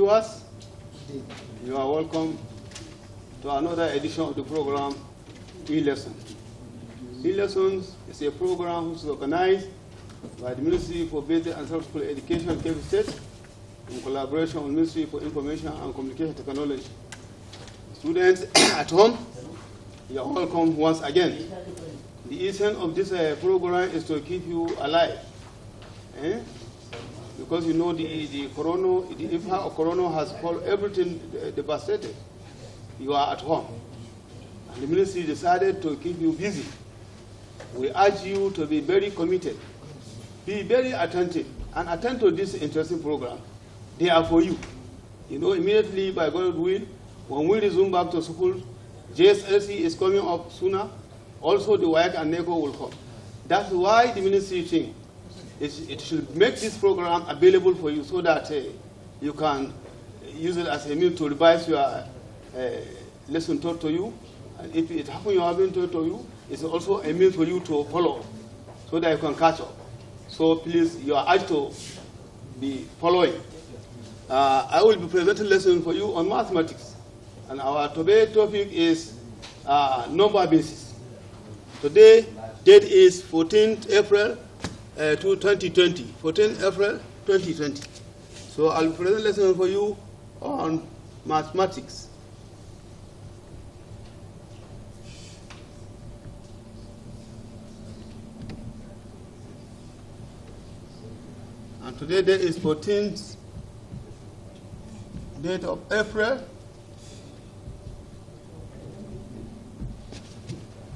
viewers, you are welcome to another edition of the program, E-Lessons. E-Lessons is a program which is organized by the Ministry for Basic and Secondary Education, Kebbi State, in collaboration with the Ministry for Information and Communication Technology. Students at home, you are welcome once again. The essence of this program is to keep you alive. Because you know the impact of corona has called everything devastated. You are at home. And the ministry decided to keep you busy. We urge you to be very committed, be very attentive, and attend to this interesting program. They are for you. You know, immediately, by God's will, when we resume back to school, JSLC is coming up sooner. Also, the WAEC and NECO will come. That's why the ministry thinks it should make this program available for you so that you can use it as a means to revise your lesson taught to you. And if it happens you have been taught to you, it's also a means for you to follow so that you can catch up. So please, you are asked to be following. I will be presenting a lesson for you on mathematics. And our today's topic is number basis. Today, date is 14th April 2020. 14th April 2020. So I'll present a lesson for you on mathematics. And today date is 14th date of April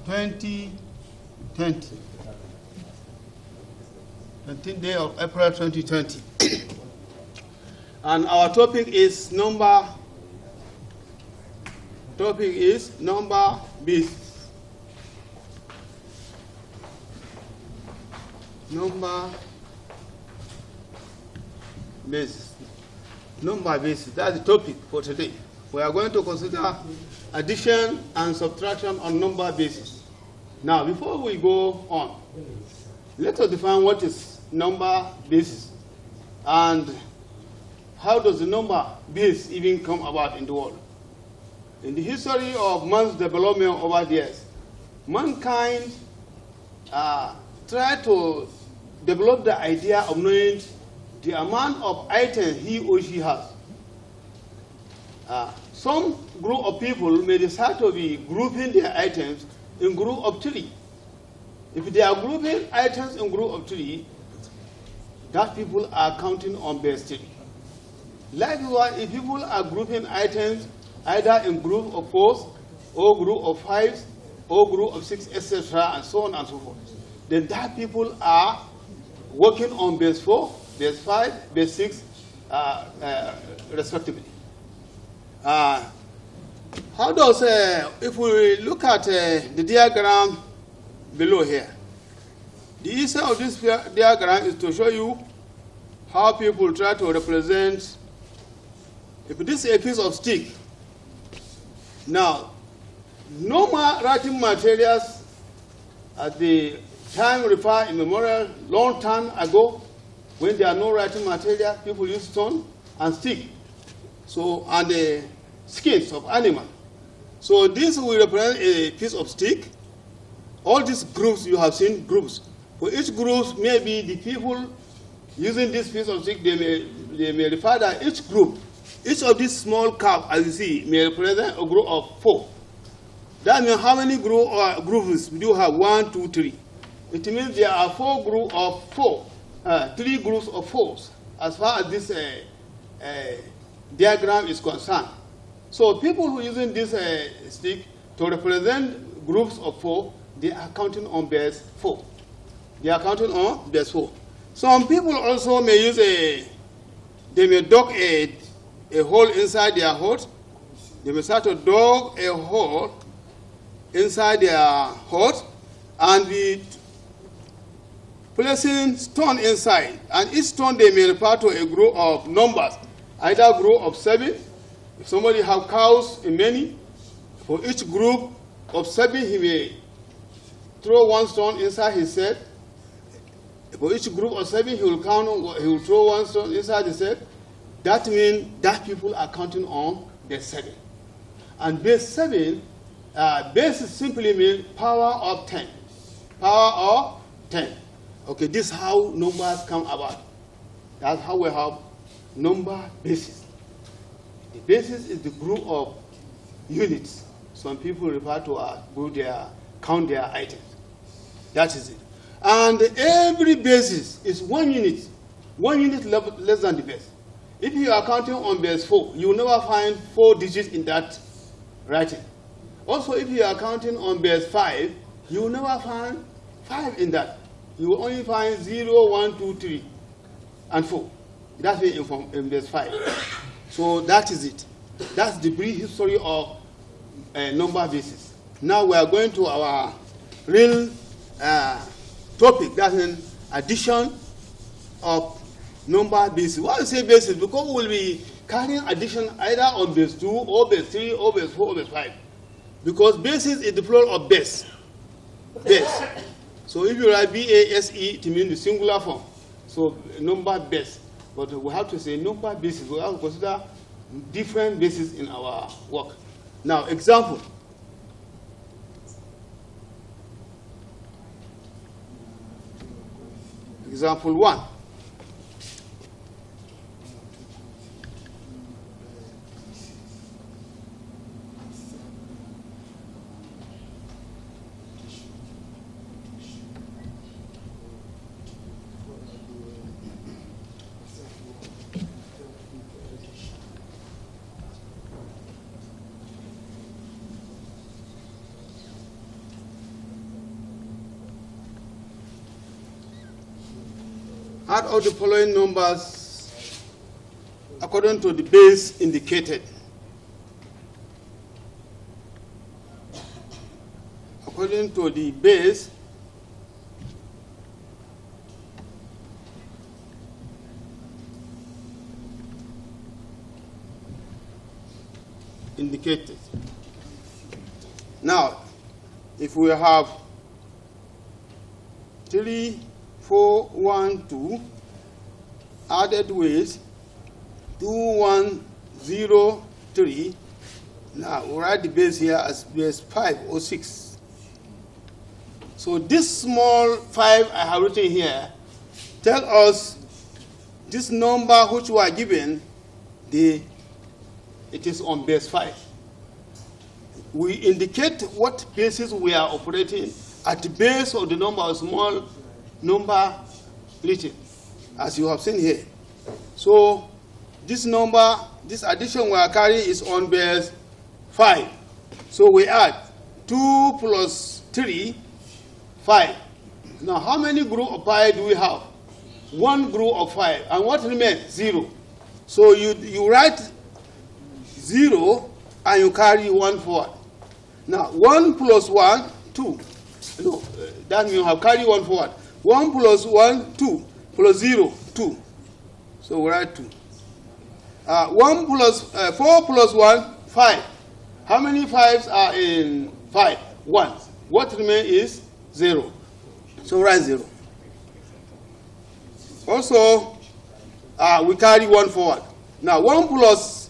2020. 13th day of April 2020. And our topic is number basis. Number basis. That's the topic for today. We are going to consider addition and subtraction on number basis. Now, before we go on, let us define what is number basis and how does the number base even come about in the world. In the history of man's development over the years, mankind tried to develop the idea of knowing the amount of items he or she has. Some group of people may decide to be grouping their items in group of 3. If they are grouping items in group of 3, that people are counting on base 3. Likewise, if people are grouping items either in group of 4s, or group of 5s, or group of 6, etc., and so on and so forth, then that people are working on base 4, base 5, base 6, respectively. How does, if we look at the diagram below here, the essence of this diagram is to show you how people try to represent, if this is a piece of stick. Now, normal writing materials at the time referred in memorial, long time ago, when there are no writing material, people use stone and stick. So, and the skins of animal. So this will represent a piece of stick. All these groups, you have seen groups. For each group, maybe the people using this piece of stick, they may refer that each group, each of these small cups, as you see, may represent a group of 4. That means how many groups do you have? 1, 2, 3. It means there are 4 groups of 4, 3 groups of 4s, as far as this diagram is concerned. So people who are using this stick to represent groups of 4, they are counting on base 4. They are counting on base 4. Some people also may use they may dug a hole inside their hut. They may start to dug a hole inside their hut and be placing stone inside. And each stone they may refer to a group of numbers, either a group of 7. If somebody have cows in many, for each group of 7 he may throw 1 stone inside his set. For each group of 7 he will throw 1 stone inside his set. that means that people are counting on base 7. And base 7, base simply means power of 10. Power of 10. Okay, this is how numbers come about. That's how we have number bases. The basis is the group of units. Some people refer to as count their items. That is it. And every basis is 1 unit. 1 unit less than the base. If you are counting on base 4, you will never find 4 digits in that writing. Also, if you are counting on base 5, you will never find 5 in that. You will only find 0, 1, 2, 3, and 4. That's in base 5. So that is it. That's the brief history of number bases. Now we are going to our real topic, that's an addition of number bases. Why I say bases? Because we will be carrying addition either on base 2, or base 3, or base 4, or base 5. Because bases is the plural of base. Base. So if you write B-A-S-E, it means the singular form. So number base. But we have to say number bases. We have to consider different bases in our work. Now, example. Example 1. Add all the following numbers according to the base indicated. According to the base indicated. Now, if we have 3, 4, 1, 2, added with 2, 1, 0, 3. Now we write the base here as base 5 or 6. So this small 5 I have written here tell us this number which we are given, it is on base 5. We indicate what bases we are operating at the base of the number of small number written, as you have seen here. So this number, this addition we are carrying is on base 5. So we add 2 plus 3, 5. Now how many group of 5 do we have? 1 group of 5. And what remains? 0. So you write 0 and you carry 1 forward. Now 1 plus 1, 2. No, that means you have carried 1 forward. 1 plus 1, 2, plus 0, 2. So we write 2. 4 plus 1, 5. How many 5s are in 5? 1. What remains is 0. So write 0. Also, we carry 1 forward. Now 1 plus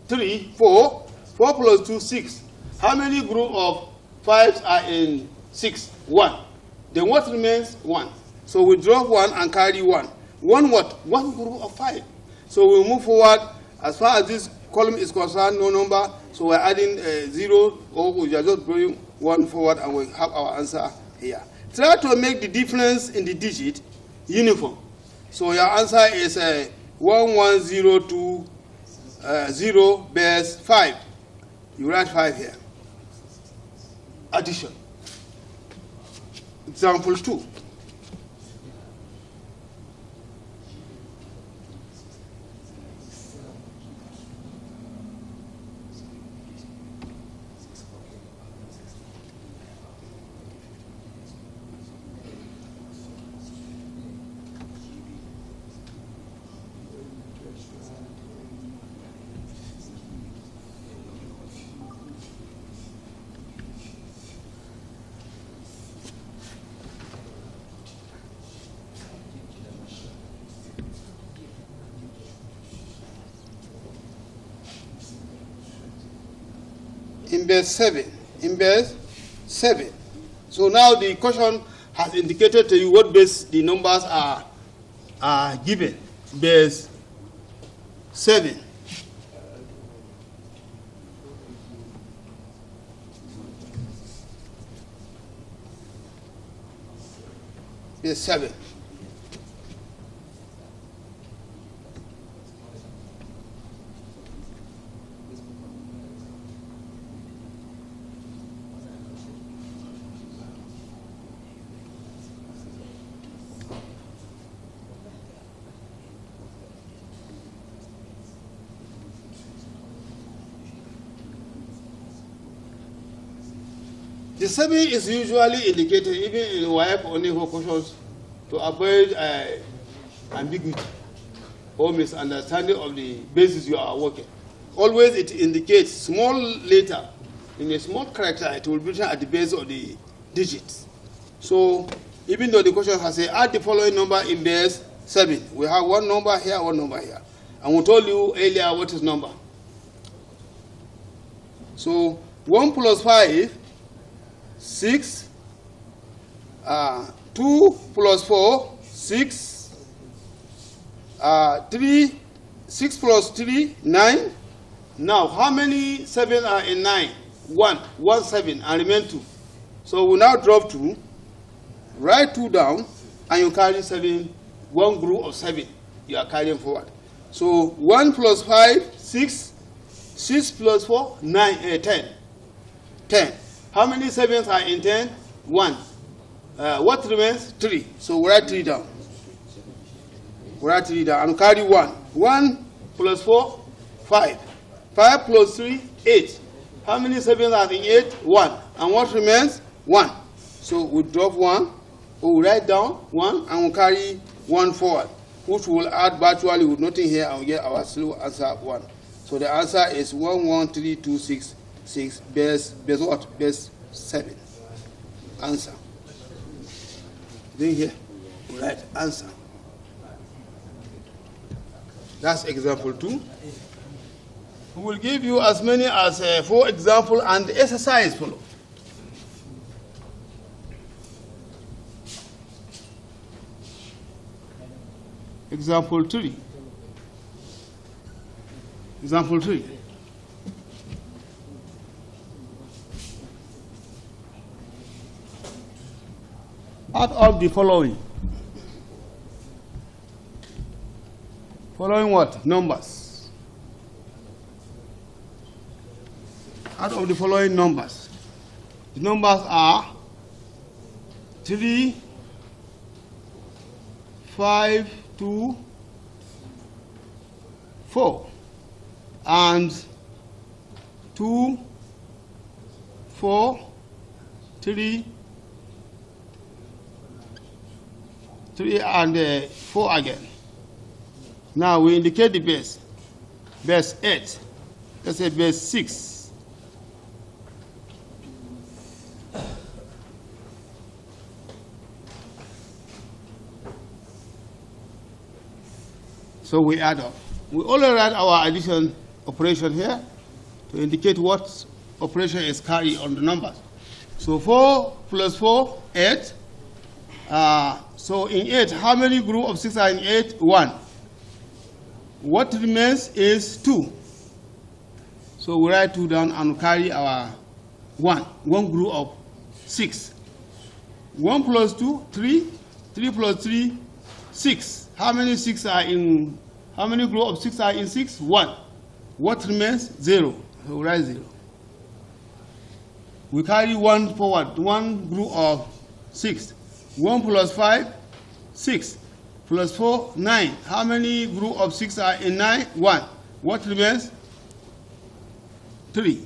3, 4. 4 plus 2, 6. How many group of 5s are in 6? 1. Then what remains? 1. So we drop 1 and carry 1. 1 what? 1 group of 5. So we move forward. As far as this column is concerned, no number. So we're adding 0, or we are just bringing 1 forward, and we have our answer here. Try to make the difference in the digit uniform. So your answer is 1102 0 base 5. You write 5 here. Addition. Example 2. in base 7. In base 7. So now the question has indicated to you what base the numbers are given. Base 7. Base 7. The 7 is usually indicated even in WIAC only for questions to avoid ambiguity or misunderstanding of the basis you are working. Always it indicates small letter in a small character. It will be written at the base of the digits. So even though the question has said add the following number in base 7, we have one number here, one number here, and we told you earlier what is number. So 1 plus 5. 6, 2 plus 4, 6, 3, 6 plus 3, 9. Now, how many 7 are in 9? 1, 7, and remain 2. So we now drop 2, write 2 down, and you carry 7, one group of 7 you are carrying forward. So 1 plus 5, 6, 6 plus 4, 9, 10. 10. How many 7s are in 10? 1. What remains? 3. So we write 3 down. We write 3 down and carry 1. 1 plus 4, 5. 5 plus 3, 8. How many 7s are in 8? 1. And what remains? 1. So we drop 1, we write down 1, and we carry 1 forward, which will add virtually with nothing here, and we get our slow answer 1. So the answer is 11326. 6, base what? Base 7. Answer. Then here, right, answer. That's example 2. We will give you as many as 4 examples and the exercise follow. Example 3. Example 3. Out of the following. Following what? Numbers. Out of the following numbers. The numbers are 3, 5, 2, 4, and 2, 4, 3, 3 and 4 again. Now we indicate the base. Base 8. Let's say base 6. So we add up. We only write our addition operation here to indicate what operation is carried on the numbers. So 4 plus 4, 8. So in 8, how many group of 6 are in 8? 1. What remains is 2. So we write 2 down and carry our 1 group of 6. 1 plus 2, 3. 3 plus 3, 6. How many 6 are in, how many group of 6 are in 6? 1. What remains? 0. So we write 0. We carry 1 forward, 1 group of 6. 1 plus 5, 6. Plus 4, 9. How many group of 6 are in 9? 1. What remains? 3.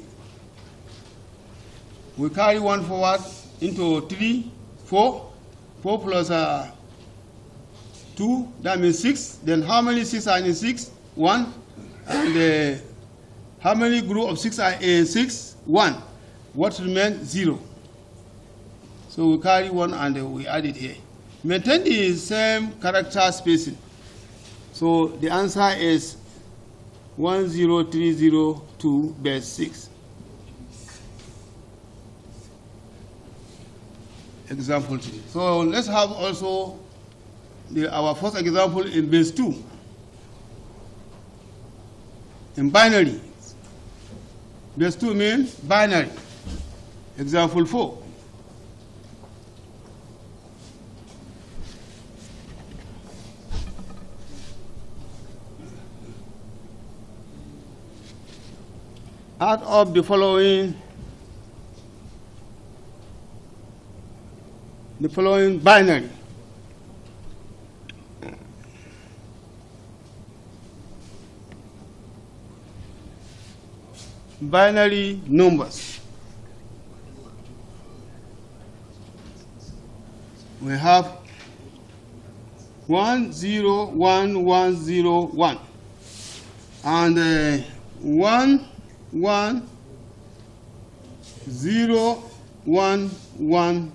We carry 1 forward into 3, 4. 4 plus 2, that means 6. Then how many 6 are in 6? 1. And how many group of 6 are in 6? 1. What remains? 0. So we carry 1 and we add it here. Maintain the same character spacing. So the answer is 10302 base 6. example 3. So let's have also our first example in base 2. In binary. Base 2 means binary. Example 4. Out of the following binary. Binary numbers. We have 1 0 1 1 0 1 and 1 1 0 1 1.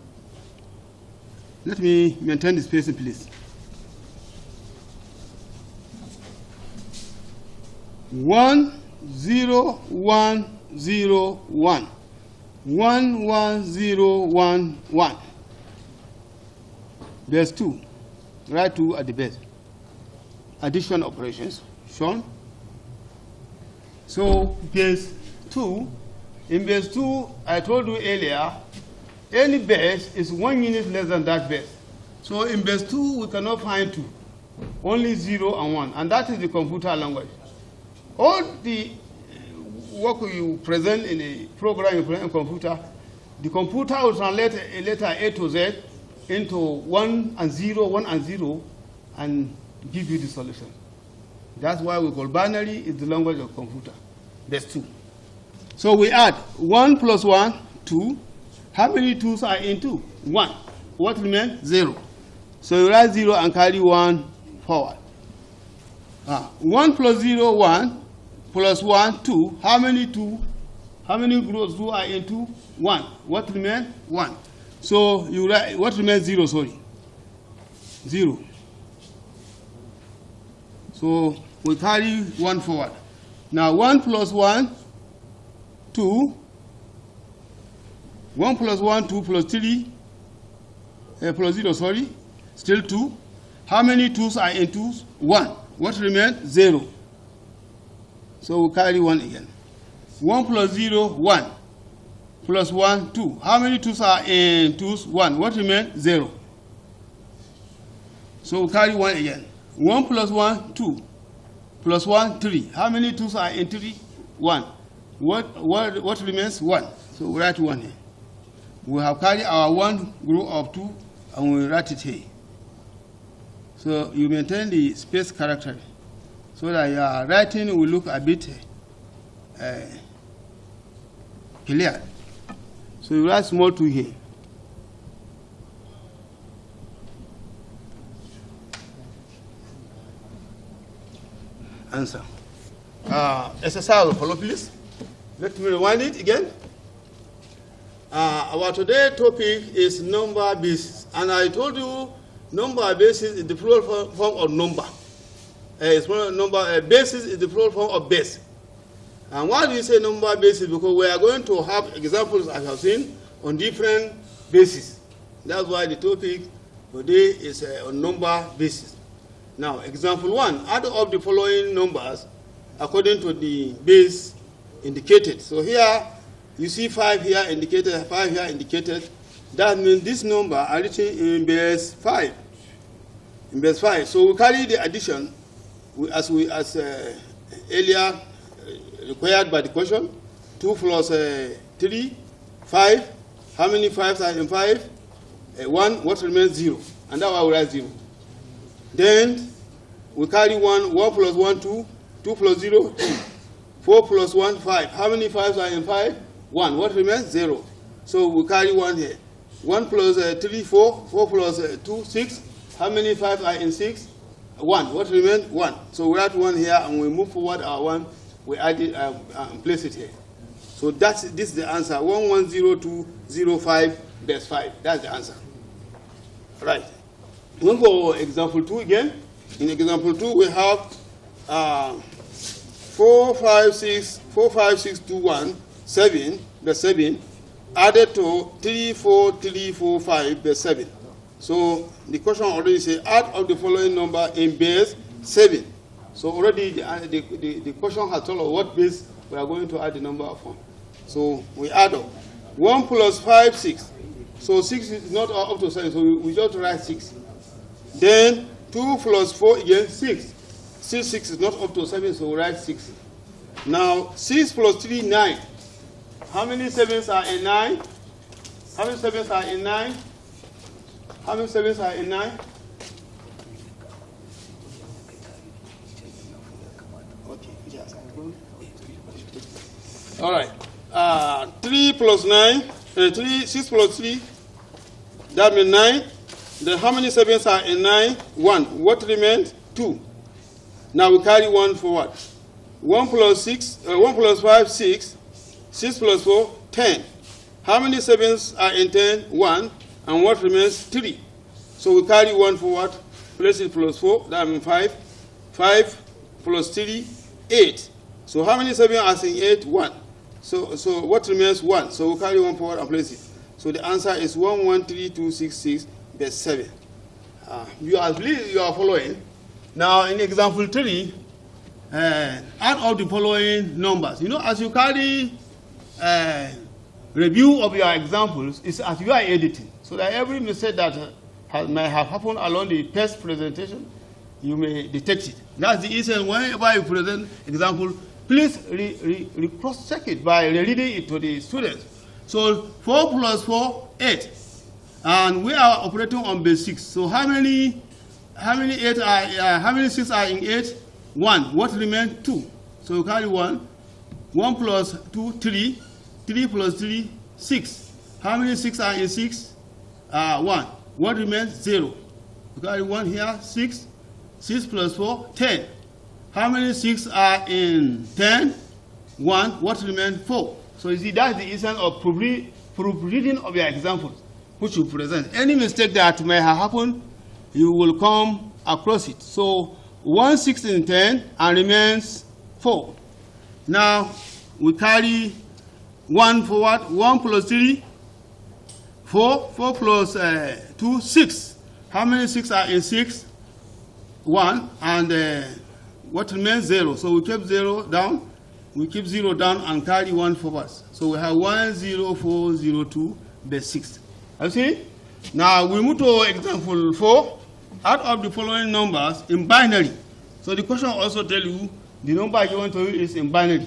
Let me maintain the spacing, please. 1 0 1 0 1 1 1 0 1 1. Base 2. Write 2 at the base. Addition operations shown. So base 2. In base 2, I told you earlier, any base is 1 unit less than that base. So in base 2, we cannot find 2. Only 0 and 1. And that is the computer language. All the work you present in a program you present in computer, the computer will translate a letter A to Z into 1 and 0, 1 and 0, and give you the solution. That's why we call binary is the language of computer. Base 2. So we add 1 plus 1, 2. How many 2s are in 2? 1. What remains? 0. So you write 0 and carry 1 forward. 1 plus 0, 1. Plus 1, 2. How many 2? How many groups 2 are in 2? 1. What remains? 1. So you write, what remains? 0, sorry. 0. So we carry 1 forward. Now 1 plus 1, 2. 1 plus 1, 2 plus 3, plus 0, sorry, still 2. How many 2s are in 2s? 1. What remains? 0. So we carry 1 again. 1 plus 0, 1. Plus 1, 2. How many 2s are in 2s? 1. What remains? 0. So we carry 1 again. 1 plus 1, 2. Plus 1, 3. How many 2s are in 3? 1. What remains? 1. So we write 1 here. We have carried our 1 group of 2 and we write it here. So you maintain the space character so that your writing will look a bit clear. So you write small 2 here. Answer. Exercise will follow, please. Let me rewind it again. Our today's topic is number basis. And I told you number basis is the plural form of number. Basis is the plural form of base. And why do you say number basis? Because we are going to have examples, as I have seen, on different bases. That's why the topic today is on number basis. Now, example 1, add up the following numbers according to the base indicated. So here, you see 5 here indicated, 5 here indicated. That means this number are written in base 5. In base 5. So we carry the addition as earlier required by the question. 2 plus 3, 5. How many 5s are in 5? 1. What remains? 0. And that's why we write 0. Then we carry 1. 1 plus 1, 2. 2 plus 0, 2. 4 plus 1, 5. How many 5s are in 5? 1. What remains? 0. So we carry 1 here. 1 plus 3, 4. 4 plus 2, 6. How many 5s are in 6? 1. What remains? 1. So we write 1 here and we move forward our 1. We add it and place it here. So this is the answer. 110205 base 5. That's the answer. Right. We'll go example 2 again. In example 2, we have 4, 5, 6, 2, 1, 7. That's 7. added to 34345 base 7. So the question already says add of the following number in base 7. So already the question has told us what base we are going to add the number from. So we add up. 1 plus 5, 6. So 6 is not up to 7, so we just write 6. Then 2 plus 4 again, 6. Still 6 is not up to 7, so we write 6. Now 6 plus 3, 9. How many 7s are in 9? How many 7s are in 9? How many 7s are in 9? All right. 3 plus 9, 6 plus 3, that means 9. Then how many 7s are in 9? 1. What remains? 2. Now we carry 1 forward. 1 plus 5, 6. 6 plus 4, 10. How many 7s are in 10? 1. And what remains? 3. So we carry 1 forward, place it plus 4, that means 5. 5 plus 3, 8. So how many 7s are in 8? 1. So what remains? 1. So we carry 1 forward and place it. So the answer is 113266 base 7. You are following. Now in example 3, add up the following numbers. You know, as you carry review of your examples, it's as you are editing. So that every mistake that may have happened along the first presentation, you may detect it. That's the reason whenever you present example, please cross-check it by reading it to the students. So 4 plus 4, 8. And we are operating on base 6. So how many 6 are in 8? 1. What remains? 2. So you carry 1. 1 plus 2, 3. 3 plus 3, 6. How many 6 are in 6? 1. What remains? 0. You carry 1 here, 6. 6 plus 4, 10. How many 6 are in 10? 1. What remains? 4. So you see, that's the essence of proofreading of your examples, which you present. Any mistake that may have happened, you will come across it. So 1 6 in 10 and remains 4. Now we carry 1 forward. 1 plus 3, 4. 4 plus 2, 6. How many 6 are in 6? 1. And what remains? 0. So we keep 0 down. We keep 0 down and carry 1 forward. So we have 10402 base 6. You see? Now we move to example 4. Out of the following numbers in binary. So the question also tells you the number you want to use is in binary.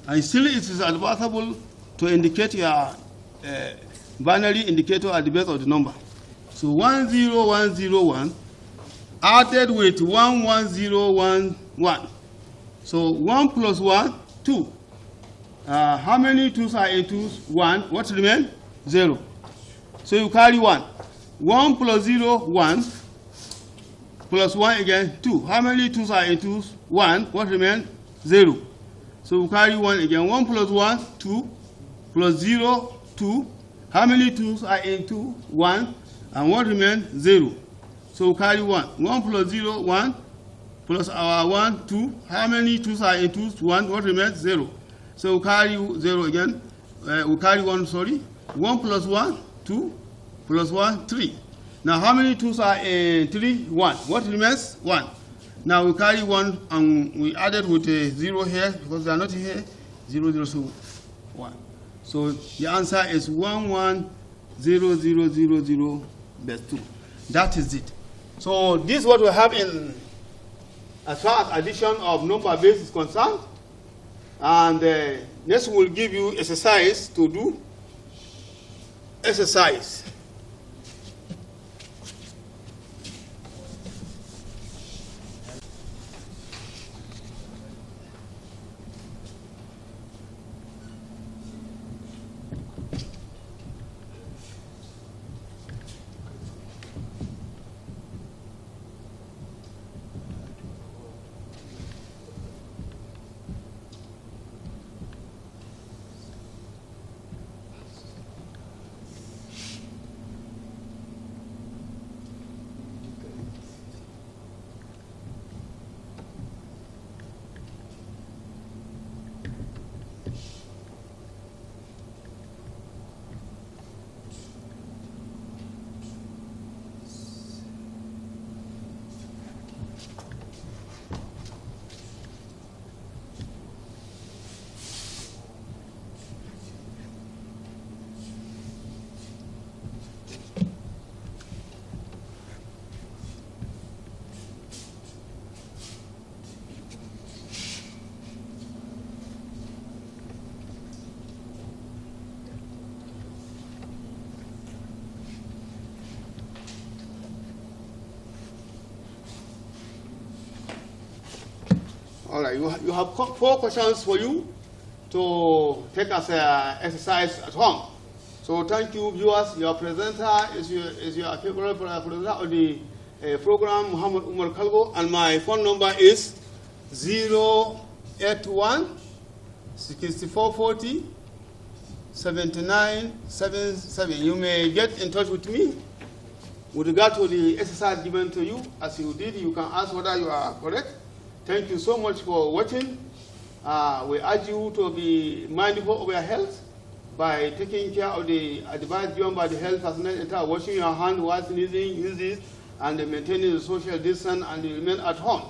And still it is advisable to indicate your binary indicator at the base of the number. So 10101 added with 11011. So 1 plus 1, 2. How many 2s are in 2s? 1. What remains? 0. So you carry 1. 1 plus 0, 1. Plus 1 again, 2. How many 2s are in 2s? 1. What remains? 0. So we carry 1 again. 1 plus 1, 2. Plus 0, 2. How many 2s are in 2? 1. And what remains? 0. So we carry 1. 1 plus 0, 1. Plus our 1, 2. How many 2s are in 2s? 1. What remains? 0. So we carry 0 again. We carry 1, sorry. 1 plus 1, 2. Plus 1, 3. Now, how many 2s are in 3? 1. What remains? 1. Now, we carry 1 and we add it with a 0 here because they are not here. 0, 0, so 1. So, the answer is 110000 base 2. That is it. So, this is what we have in as far as addition of number base is concerned. And next, we will give you exercise to do. Exercise. All right, you have 4 questions for you to take as an exercise at home. So thank you, viewers. Your presenter is your favorite presenter of the program, Muhammad Umar Kalgo, and my phone number is 081 6440 7977. You may get in touch with me with regard to the exercise given to you. As you did, you can ask whether you are correct. Thank you so much for watching. We urge you to be mindful of your health by taking care of the advice given by the health personnel, washing your hands while sneezing, use and maintaining the social distance, and remain at home.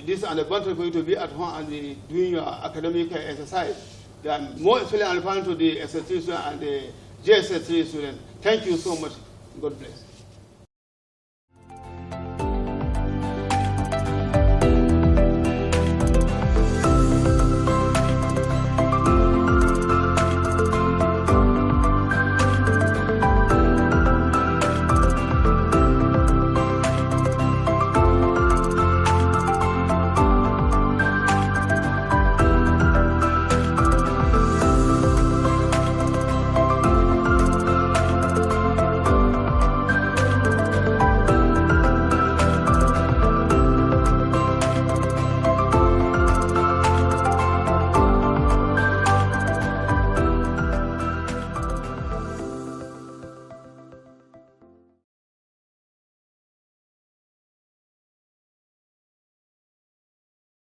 This is an advantage for you to be at home and doing your academic exercise. They are more especially to the SS3 students and the JSS3 students. Thank you so much. God bless.